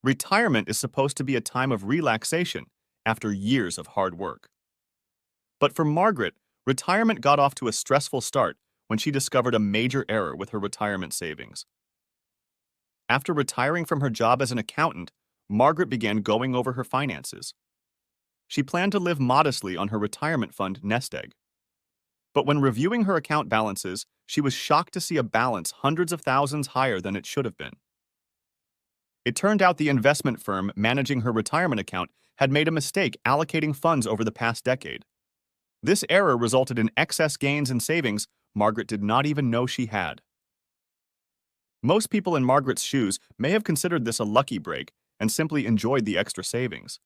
Retirement is supposed to be a time of relaxation after years of hard work. But for Margaret, retirement got off to a stressful start when she discovered a major error with her retirement savings. After retiring from her job as an accountant, Margaret began going over her finances. She planned to live modestly on her retirement fund nest egg. But when reviewing her account balances, she was shocked to see a balance hundreds of thousands higher than it should have been. It turned out the investment firm managing her retirement account had made a mistake allocating funds over the past decade. This error resulted in excess gains and savings Margaret did not even know she had. Most people in Margaret's shoes may have considered this a lucky break and simply enjoyed the extra savings.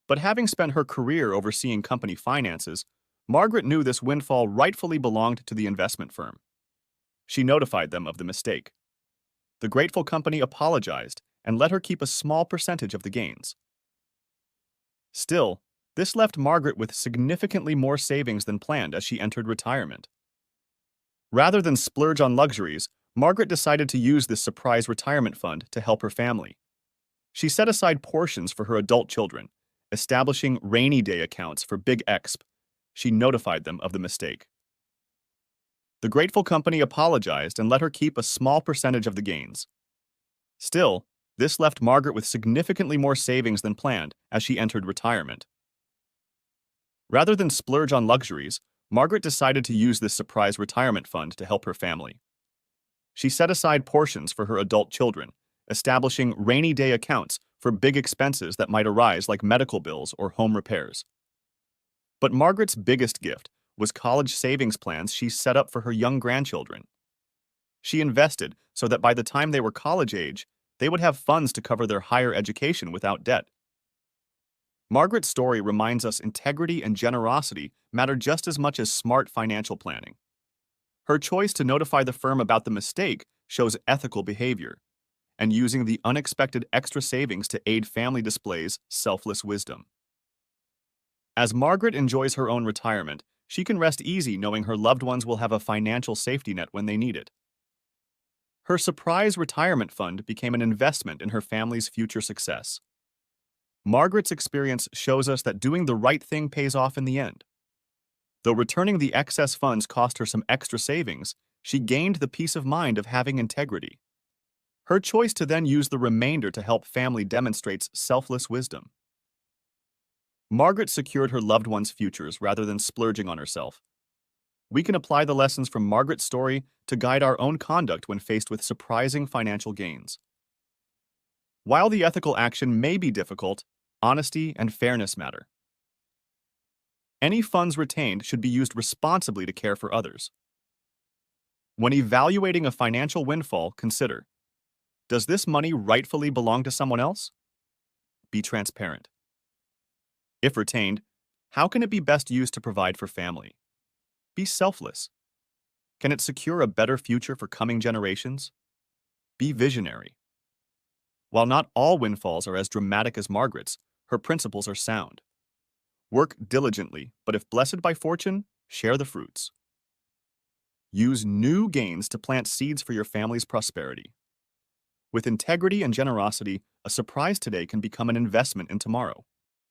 But having spent her career overseeing company finances, Margaret knew this windfall rightfully belonged to the investment firm. She notified them of the mistake. The grateful company apologized and let her keep a small percentage of the gains. Still, this left Margaret with significantly more savings than planned as she entered retirement. Rather than splurge on luxuries, Margaret decided to use this surprise retirement fund to help her family. She set aside portions for her adult children, establishing rainy day accounts for big exp. She notified them of the mistake. The grateful company apologized and let her keep a small percentage of the gains. Still, this left Margaret with significantly more savings than planned as she entered retirement. Rather than splurge on luxuries, Margaret decided to use this surprise retirement fund to help her family. She set aside portions for her adult children, establishing rainy day accounts for big expenses that might arise like medical bills or home repairs. But Margaret's biggest gift was college savings plans she set up for her young grandchildren. She invested so that by the time they were college age, they would have funds to cover their higher education without debt. Margaret's story reminds us integrity and generosity matter just as much as smart financial planning. Her choice to notify the firm about the mistake shows ethical behavior, and using the unexpected extra savings to aid family displays selfless wisdom. As Margaret enjoys her own retirement, she can rest easy knowing her loved ones will have a financial safety net when they need it. Her surprise retirement fund became an investment in her family's future success. Margaret's experience shows us that doing the right thing pays off in the end. Though returning the excess funds cost her some extra savings, she gained the peace of mind of having integrity. Her choice to then use the remainder to help family demonstrates selfless wisdom. Margaret secured her loved ones' futures rather than splurging on herself. We can apply the lessons from Margaret's story to guide our own conduct when faced with surprising financial gains. While the ethical action may be difficult, honesty and fairness matter. Any funds retained should be used responsibly to care for others. When evaluating a financial windfall, consider: does this money rightfully belong to someone else? Be transparent. If retained, how can it be best used to provide for family? Be selfless. Can it secure a better future for coming generations? Be visionary. While not all windfalls are as dramatic as Margaret's, her principles are sound. Work diligently, but if blessed by fortune, share the fruits. Use new gains to plant seeds for your family's prosperity. With integrity and generosity, a surprise today can become an investment in tomorrow.